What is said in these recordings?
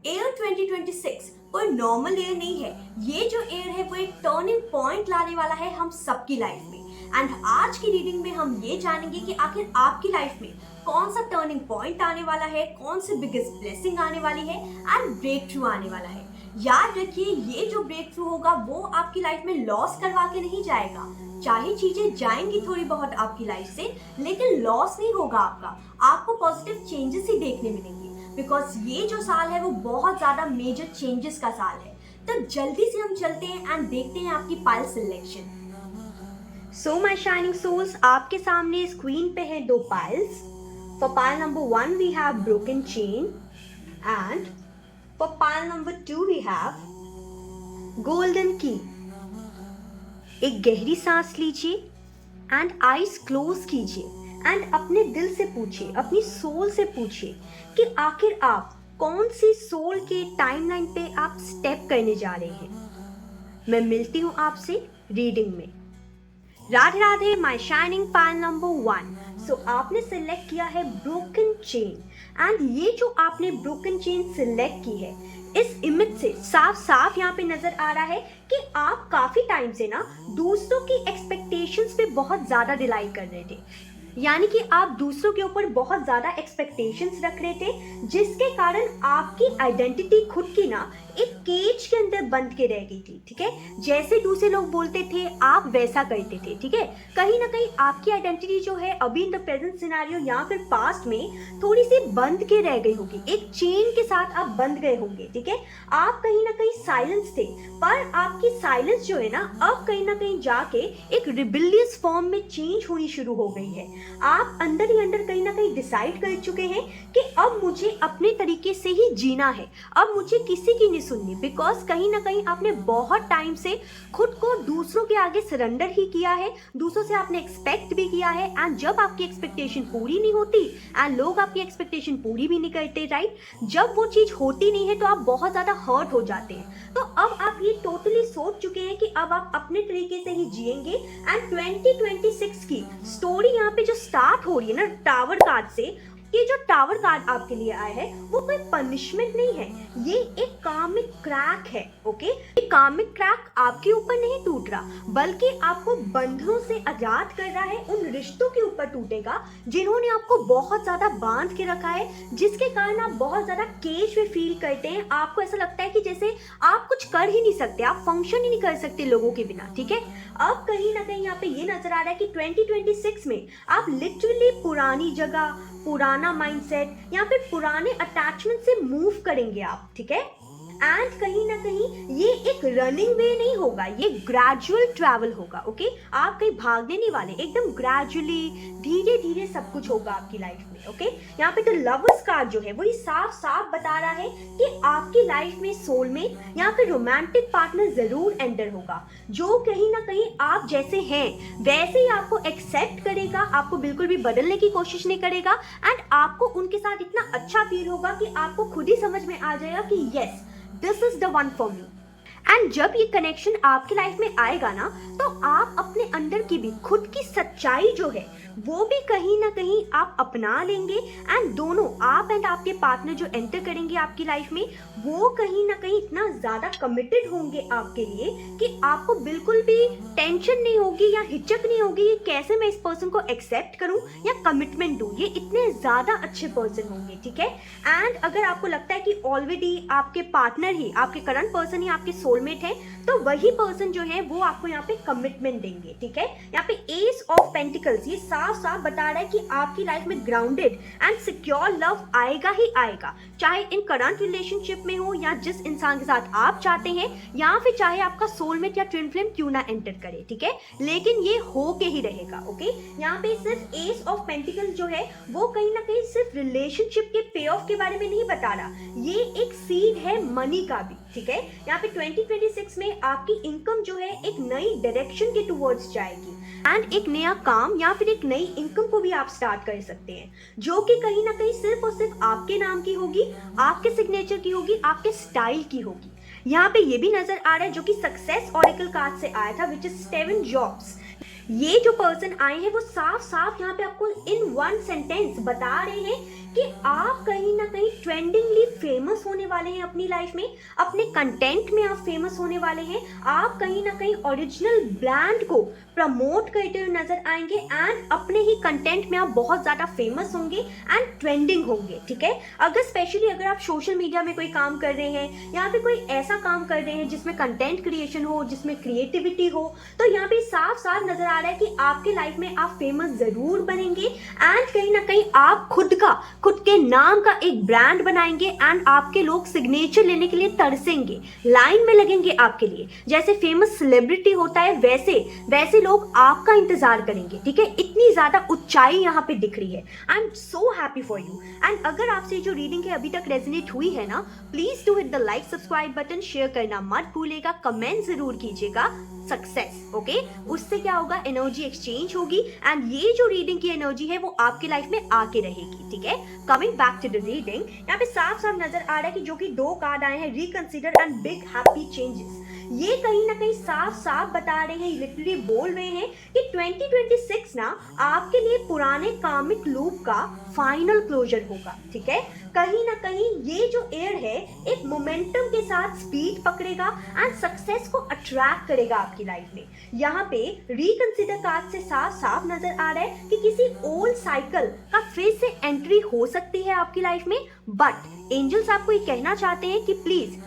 Air 2026 कोई normal air नहीं है। ये जो एयर है वो एक टर्निंग पॉइंट लाने वाला है हम सबकी लाइफ में। एंड आज की रीडिंग में हम ये जानेंगे कि आखिर आपकी लाइफ में कौन सा टर्निंग पॉइंट आने वाला है, कौन सी बिगेस्ट ब्लेसिंग आने वाली है एंड ब्रेक थ्रू आने वाला है। याद रखिए, ये जो ब्रेक थ्रू होगा वो आपकी लाइफ में लॉस करवा के नहीं जाएगा। चाहे चीजें जाएंगी थोड़ी बहुत आपकी लाइफ से, लेकिन लॉस नहीं होगा आपको पॉजिटिव चेंजेस ही देखने मिलेंगे। बिकॉज ये जो साल है वो बहुत ज्यादा मेजर चेंजेस का साल है। तो जल्दी से हम चलते हैं एंड देखते हैं आपकी pile selection. So my shining souls, आपके सामने स्क्रीन पे है दो piles. For pile number 1 we have broken chain and for pile number 2 we have golden key. एक गहरी सांस लीजिए एंड आईज क्लोज कीजिए एंड अपने दिल से पूछिए, अपनी सोल से पूछिए कि आखिर आप कौन सी सोल के टाइमलाइन पे आप स्टेप करने जा रहे हैं। मैं मिलती हूँ आपसे रीडिंग में। Radhe Radhe my shining pile number 1। सो आपने सिलेक्ट किया है ब्रोकन चेन एंड ये जो आपने ब्रोकन चेन सिलेक्ट की है, इस इमेज से साफ साफ यहाँ पे नजर आ रहा है कि आप काफी टाइम से ना दूसरों की एक्सपेक्टेशंस पे बहुत ज्यादा रिलाई कर रहे थे। यानी कि आप दूसरों के ऊपर बहुत ज्यादा एक्सपेक्टेशंस रख रहे थे, जिसके कारण आपकी आइडेंटिटी खुद की ना एक केज के अंदर बंद के रह गई थी। ठीक है, जैसे दूसरे लोग बोलते थे आप वैसा करते थे। ठीक है, कहीं ना कहीं आपकी आइडेंटिटी जो है अभी इन द प्रेजेंट सिनेरियो या फिर पास्ट में थोड़ी सी बंद के रह गई होगी, एक चेन के साथ आप बंध गए होंगे। ठीक है, आप कहीं ना कहीं साइलेंस थे, पर आपकी साइलेंस जो है ना अब कहीं ना कहीं जाके एक रिबिलियस फॉर्म में चेंज होनी शुरू हो गई है। आप अंदर ही अंदर कहीं ना कहीं डिसाइड कर चुके हैं कि अब मुझे अपने तरीके से ही जीना है, अब मुझे किसी की नहीं सुननी। बिकॉज कहीं ना कहीं आपने बहुत टाइम से खुद को दूसरों के आगे सरेंडर ही किया है, दूसरों से आपने एक्सपेक्ट भी किया है एंड जब आपकी एक्सपेक्टेशन पूरी नहीं होती एंड लोग आपकी एक्सपेक्टेशन पूरी भी नहीं करते, राइट, जब वो चीज होती नहीं है तो आप बहुत ज्यादा हर्ट हो जाते हैं। तो अब आप ये टोटली सोच चुके हैं कि अब आप अपने तरीके से ही जिएंगे एंड 2026 की स्टोरी यहाँ पे जो स्टार्ट हो रही है ना टावर कार्ड से, ये जो टावर कार्ड आपके लिए आया है वो कोई पनिशमेंट नहीं है, ये एक कार्मिक क्रैक है। ओके, ये कार्मिक क्रैक आपके ऊपर नहीं टूट रहा, बल्कि आपको बंधनों से आजाद कर रहा है, उन रिश्तों के ऊपर टूटेगा जिन्होंने आपको बहुत ज्यादा बांध के रखा है, जिसके कारण आप बहुत ज्यादा केज में फील करते हैं। आपको ऐसा लगता है कि जैसे आप कुछ कर ही नहीं सकते, आप फंक्शन ही नहीं कर सकते लोगों के बिना। ठीक है, अब कहीं ना कहीं यहाँ पे ये नजर आ रहा है कि 2026 में आप लिटरली पुरानी जगह, पुराना माइंडसेट या फिर पुराने अटैचमेंट से मूव करेंगे आप। ठीक है, एंड कहीं ना कहीं ये एक रनिंग वे नहीं होगा, ये ग्रेजुअल ट्रैवल होगा। ओके, आप कहीं भागने नहीं वाले, एकदम ग्रेजुअली धीरे धीरे सब कुछ होगा आपकी लाइफ में। ओके, यहाँ पे तो लवर्स कार्ड जो है वही साफ साफ बता रहा है कि आपकी लाइफ में सोलमेट या फिर रोमांटिक पार्टनर जरूर एंटर होगा, जो कहीं ना कहीं आप जैसे हैं वैसे ही आपको एक्सेप्ट करेगा, आपको बिल्कुल भी बदलने की कोशिश नहीं करेगा एंड आपको उनके साथ इतना अच्छा फील होगा कि आपको खुद ही समझ में आ जाएगा कि yes, this is the one for me. And जब ये कनेक्शन आपकी लाइफ में आएगा ना, तो आप अपने अंदर की भी खुद की सच्चाई जो है वो भी कहीं ना कहीं आप अपना लेंगे एंड दोनों, आप एंड आपके पार्टनर जो एंटर करेंगे आपकी लाइफ में, वो कहीं ना कहीं इतना ज्यादा कमिटेड होंगे आपके लिए कि आपको बिल्कुल भी टेंशन नहीं होगी या हिचक नहीं होगी कि कैसे मैं इस पर्सन को एक्सेप्ट करूं या कमिटमेंट दूं। ये इतने ज्यादा अच्छे पर्सन होंगे। ठीक है, एंड अगर आपको लगता है कि ऑलरेडी आपके पार्टनर ही, आपके करंट पर्सन ही आपके सोलमेट है, तो वही पर्सन जो है वो आपको यहाँ पे कमिटमेंट देंगे। ठीक है, यहाँ पे एस ऑफ पेंटिकल्स ये साफ साफ बता रहा है कि आपकी लाइफ में ग्राउंडेड एंड सिक्योर लव आएगा ही आएगा, चाहे इन करंट रिलेशनशिप में हो या जिस इंसान के साथ आप चाहते हैं, या फिर चाहे आपका सोलमेट या ट्विन फ्लेम क्यों ना एंटर करे। ठीक है, लेकिन ये हो के ही रहेगा। ओके, यहाँ पे सिर्फ एस ऑफ पेंटिकल जो है वो कहीं ना कहीं सिर्फ रिलेशनशिप के पे ऑफ के बारे में नहीं बता रहा, ये एक सीड है मनी का भी। ठीक है, यहाँ पे 2026 में आपकी इनकम जो है एक नई डायरेक्शन के टुवर्ड्स जाएगी एंड एक नया काम या फिर एक नई इनकम को भी आप स्टार्ट कर सकते हैं, जो कि कहीं ना कहीं सिर्फ और सिर्फ आपके नाम की होगी, आपके सिग्नेचर की होगी, आपके स्टाइल की होगी। यहाँ पे ये भी नजर आ रहा है जो कि सक्सेस ऑरेकल कार्ड से आया था, विच इज 7 जॉब्स। ये जो पर्सन आए हैं वो साफ साफ यहाँ पे आपको इन वन सेंटेंस बता रहे हैं कि आप कहीं ना कहीं ट्रेंडिंगली फेमस होने वाले हैं अपनी लाइफ में, अपने कंटेंट में आप फेमस होने वाले हैं, आप कहीं ना कहीं ओरिजिनल ब्रांड को प्रमोट करते हुए नजर आएंगे एंड अपने ही कंटेंट में आप बहुत ज़्यादा फेमस होंगे एंड ट्रेंडिंग होंगे, ठीक है। अगर स्पेशली अगर आप सोशल मीडिया में कोई काम कर रहे हैं या फिर कोई ऐसा काम कर रहे हैं जिसमें कंटेंट क्रिएशन हो, जिसमें क्रिएटिविटी हो, तो यहाँ पे साफ साफ नजर आ रहा है कि आपके लाइफ में आप फेमस जरूर बनेंगे एंड कहीं ना कहीं आप खुद के नाम का एक ब्रांड बनाएंगे एंड आपके लोग सिग्नेचर लेने के लिए तरसेंगे, लाइन में लगेंगे आपके लिए। जैसे फेमस सेलिब्रिटी होता है वैसे लोग आपका इंतजार करेंगे, ठीक है। इतनी ज्यादा ऊंचाई यहाँ पे दिख रही है। I am so happy for you. And अगर आपसे जो रीडिंग है अभी तक रेजोनेट हुई है ना, please do hit the like subscribe button, share करना मत भूलेगा, कमेंट जरूर कीजिएगा सक्सेस, ओके। उससे क्या होगा, एनर्जी एक्सचेंज होगी एंड ये जो रीडिंग की एनर्जी है वो आपके लाइफ में आके रहेगी, ठीक है। Coming back to the reading, यहाँ पे साफ साफ नजर आ रहा है कि जो कि 2 कार्ड आए हैं, reconsider and big happy changes. ये कहीं ना कहीं साफ साफ बता रहे हैं, लिटरली बोल रहे हैं कि 2026 ना आपके लिए पुराने कार्मिक लूप का फाइनल क्लोजर होगा, ठीक है। कहीं ना कहीं ये जो एयर है एक मोमेंटम के साथ स्पीड पकड़ेगा एंड सक्सेस को अट्रैक्ट करेगा आपकी लाइफ में। यहाँ पे रिकंसिडर कार्ड से साफ साफ नजर आ रहा है कि किसी ओल्ड साइकिल का फिर से एंट्री हो सकती है आपकी लाइफ में, बट एंजल्स आपको ये कहना चाहते हैं कि प्लीज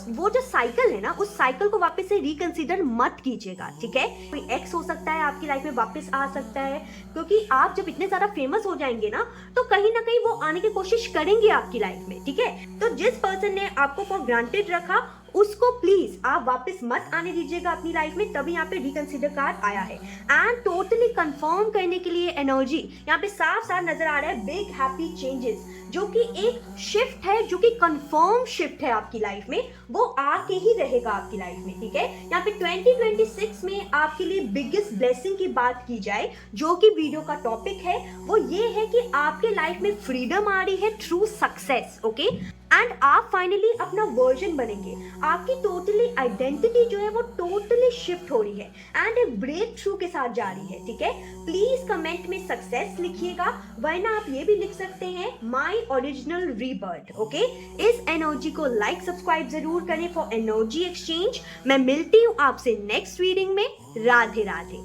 वो जो साइकिल है ना, उस साइकिल को वापस से रिकंसीडर मत कीजिएगा, ठीक है। कोई एक्स हो सकता है आपकी लाइफ में वापस आ सकता है, क्योंकि आप जब इतने ज्यादा फेमस हो जाएंगे ना तो कहीं ना कहीं वो आने की कोशिश करेंगे आपकी लाइफ में, ठीक है। तो जिस पर्सन ने आपको फॉर ग्रांटेड रखा उसको प्लीज आप वापस मत आने दीजिएगा अपनी लाइफ में, तभी यहाँ पे रिकंसीडर कार्ड आया है। एंड टोटली कंफर्म करने के लिए एनर्जी यहाँ पे साफ साफ नजर आ रहा है, बिग हैप्पी चेंजेस, जो कि एक शिफ्ट है, जो कि कंफर्म शिफ्ट है आपकी लाइफ में, वो आके ही रहेगा आपकी लाइफ में, ठीक है। यहाँ पे 2026 में आपके लिए बिगेस्ट ब्लेसिंग की बात की जाए, जो कि वीडियो का टॉपिक है, वो ये है कि आपके लाइफ में फ्रीडम आ रही है थ्रू सक्सेस, ओके। एंड आप फाइनली अपना वर्जन बनेंगे, आपकी टोटली आइडेंटिटी जो है वो टोटली शिफ्ट हो रही है एंड एक ब्रेक थ्रू के साथ जा रही है, ठीक है। प्लीज कमेंट में सक्सेस लिखिएगा, वरना आप ये भी लिख सकते हैं माई ओरिजिनल रीबर्थ, ओके। इस एनर्जी को लाइक सब्सक्राइब जरूर करें फॉर एनर्जी एक्सचेंज। मैं मिलती हूँ आपसे नेक्स्ट रीडिंग में। राधे राधे।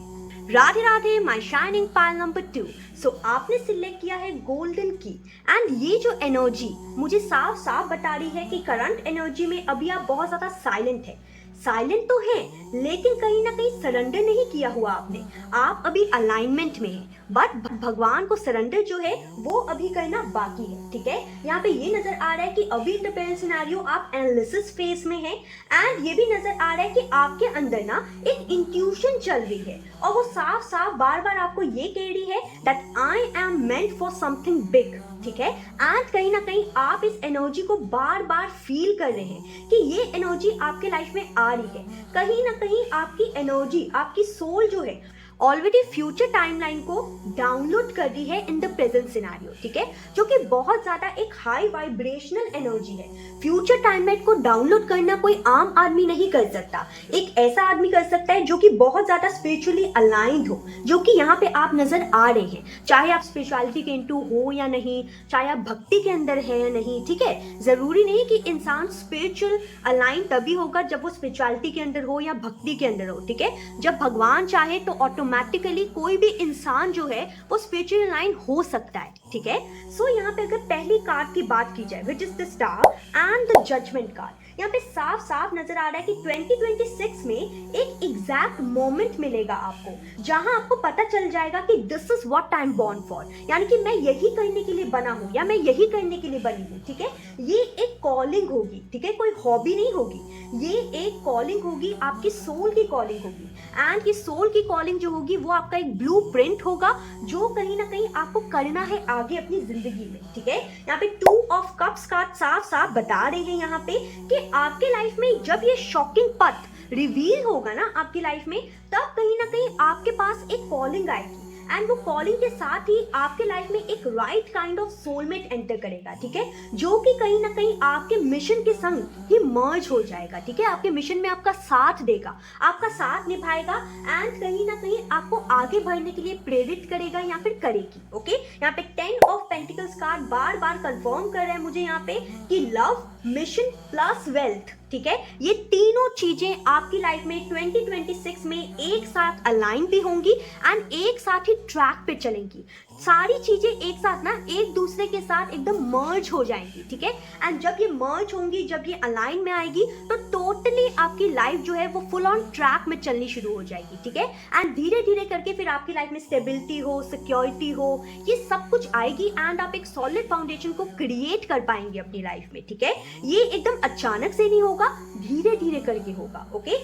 राधे राधे माई शाइनिंग पायल नंबर 2। सो आपने सिलेक्ट किया है गोल्डन की एंड ये जो एनर्जी मुझे साफ साफ बता रही है कि करंट एनर्जी में अभी आप बहुत ज्यादा साइलेंट है। साइलेंट तो है लेकिन कहीं ना कहीं सरेंडर नहीं किया हुआ आपने, आप अभी अलाइनमेंट में हैं, बट भगवान को सरेंडर जो है वो अभी करना बाकी है, ठीक है। यहाँ पे ये नजर आ रहा है कि अभी इन द प्रेजेंट सिनेरियो आप एनालिसिस फेज में हैं एंड ये भी नजर आ रहा है कि आपके अंदर ना एक इंट्यूशन चल रही है और वो साफ साफ बार बार आपको ये कह रही है that I am meant for something big, ठीक है। एंड कहीं ना कहीं आप इस एनर्जी को बार बार फील कर रहे हैं कि ये एनर्जी आपके लाइफ में आ रही है। कहीं ना कहीं आपकी एनर्जी, आपकी सोल जो है ऑलरेडी फ्यूचर टाइमलाइन को डाउनलोड कर दी है इन द प्रेजेंट सिनेरियो, ठीक है, जो कि बहुत ज्यादा एक हाई वाइब्रेशनल एनर्जी है। फ्यूचर टाइमलाइन को डाउनलोड करना कोई आम आदमी नहीं कर सकता, एक ऐसा आदमी कर सकता है जो कि बहुत ज्यादा स्पिरिचुअली अलाइंड हो, जो कि यहाँ पे आप नजर आ रहे हैं। चाहे आप स्पिरिचुअलिटी के इनटू हो या नहीं, चाहे आप भक्ति के अंदर है या नहीं, ठीक है। जरूरी नहीं कि इंसान स्पिरिचुअल अलाइन तभी होगा जब वो स्पिरिचुअलिटी के अंदर हो या भक्ति के अंदर हो, ठीक है। जब भगवान चाहे तो ऑटोमेटिकली कोई भी इंसान जो है वो स्पिरिचुअल लाइन हो सकता है, ठीक है। सो यहाँ पे अगर पहली कार्ड की बात की जाए which is the star and the judgement card, यहाँ पे साफ साफ नजर आ रहा है कि 2026 में एक एग्जैक्ट मोमेंट मिलेगा आपको जहां आपको पता चल जाएगा कि this is what I am born for, यानी कि मैं यही करने के लिए बना हूं या मैं यही करने के लिए बनी हूं, ठीक है। ये एक कॉलिंग होगी, ठीक है, कोई हॉबी नहीं होगी, ये एक कॉलिंग होगी, आपकी सोल की कॉलिंग होगी एंड ये सोल की कॉलिंग जो होगी वो आपका एक ब्लूप्रिंट होगा जो कहीं ना कहीं आपको करना है आगे अपनी जिंदगी में, ठीक है। यहाँ पे 2 ऑफ कप्स कार्ड साफ साफ बता रहे हैं यहाँ पे कि आपके लाइफ में जब ये शॉकिंग पथ रिवील होगा ना आपकी लाइफ में, तब कहीं ना कहीं आपके पास एक कॉलिंग आएगी एंड वो कॉलिंग के साथ ही आपके लाइफ में एक right kind of soulmate enter करेगा, ठीक है, जो कि कहीं ना कहीं आपके मिशन के संग ही मर्ज हो जाएगा, ठीक है, आपके मिशन में आपका साथ देगा, आपका साथ निभाएगा एंड कहीं ना कहीं आपको आगे बढ़ने के लिए प्रेरित करेगा या फिर करेगी। ओके, यहाँ पे 10 of pentacles card bar bar confirm कर रहा है मुझे यहाँ पे कि लव, मिशन प्लस वेल्थ, ठीक है, ये तीनों चीजें आपकी लाइफ में 2026 में एक साथ अलाइन भी होंगी एंड एक साथ ही ट्रैक पे चलेंगी। सारी चीजें एक साथ ना एक दूसरे के साथ एकदम मर्ज हो जाएंगी, ठीक है, एंड जब ये मर्ज होंगी, जब ये अलाइन में आएगी तो टोटली आपकी लाइफ जो है वो फुल ऑन ट्रैक में चलनी शुरू हो जाएगी, ठीक है, एंड धीरे धीरे करके फिर आपकी लाइफ में स्टेबिलिटी हो, सिक्योरिटी हो, ये सब कुछ आएगी एंड आप एक सॉलिड फाउंडेशन को क्रिएट कर पाएंगे अपनी लाइफ में, ठीक है। ये एकदम अचानक से नहीं होगा, धीरे धीरे करके होगा। ओके,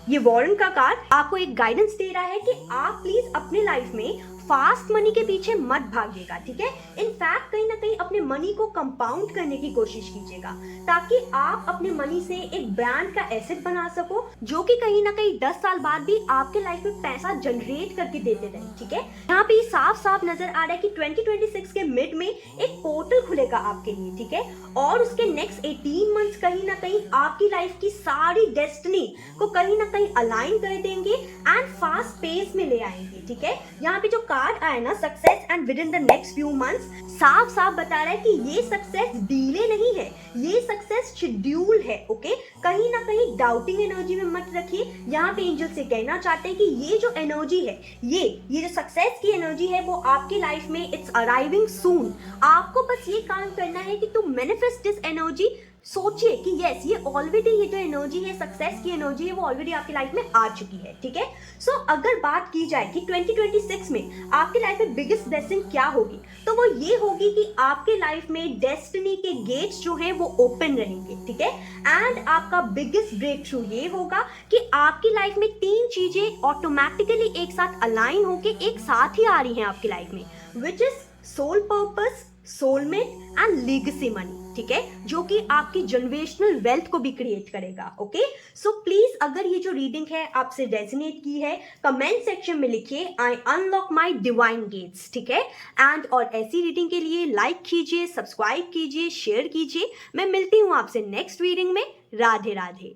ये वॉरेन का कार्ड आपको एक गाइडेंस दे रहा है कि आप प्लीज अपने लाइफ में फास्ट मनी के पीछे मत भागिएगा, ठीक है, इनफैक्ट कहीं ना कहीं अपने मनी को कंपाउंड करने की कोशिश कीजिएगा ताकि आप अपने मनी से एक ब्रांड का एसेट बना सको जो कि कहीं ना कहीं 10 साल बाद भी आपके लाइफ में पैसा जनरेट करके देते रहे, ठीक है। यहाँ पे साफ साफ नजर आ रहा है कि 2026 के मिड में एक पोर्टल खुलेगा आपके लिए, ठीक है, और उसके नेक्स्ट 18 मंथ्स कहीं ना कहीं आपकी लाइफ की सारी डेस्टिनी को कहीं ना कहीं अलाइन कर देंगे एंड फास्ट पेस में ले आएंगे, ठीक है। यहाँ पे जो कार्ड आया ना success and with in the next few months, साफ साफ बता रहा है कि ये सक्सेस डिले नहीं है, ये सक्सेस शेड्यूल है। ओके, कहीं ना कहीं डाउटिंग एनर्जी में मत रखिए। यहाँ पे एंजल से कहना चाहते हैं कि ये जो एनर्जी है, ये जो सक्सेस की एनर्जी है वो आपकी लाइफ में इट्स अराइविंग सून। आपको बस ये काम करना है कि तुम मैनिफेस्ट दिस एनर्जी। सोचिए कि यस, ये ऑलरेडी ये जो एनर्जी है, सक्सेस की एनर्जी है, वो ऑलरेडी आपकी लाइफ में आ चुकी है, ठीक है। सो अगर बात की जाए कि 2026 में आपकी लाइफ में बिगेस्ट ब्लेसिंग क्या होगी, तो वो ये होगी कि आपके लाइफ में डेस्टिनी के गेट्स जो हैं वो ओपन रहेंगे, ठीक है, एंड आपका बिगेस्ट ब्रेक थ्रू ये होगा कि आपकी लाइफ में 3 चीजें ऑटोमेटिकली एक साथ अलाइन होके एक साथ ही आ रही हैं आपकी लाइफ में, which is soul purpose, soulmate and legacy money, ठीक है, जो कि आपकी जनरेशनल वेल्थ को भी क्रिएट करेगा। ओके, सो प्लीज अगर ये जो रीडिंग है आपसे रेजोनेट की है, कमेंट सेक्शन में लिखिए आई अनलॉक माय डिवाइन गेट्स, ठीक है, एंड और ऐसी रीडिंग के लिए लाइक कीजिए, सब्सक्राइब कीजिए, शेयर कीजिए। मैं मिलती हूँ आपसे नेक्स्ट रीडिंग में। राधे राधे।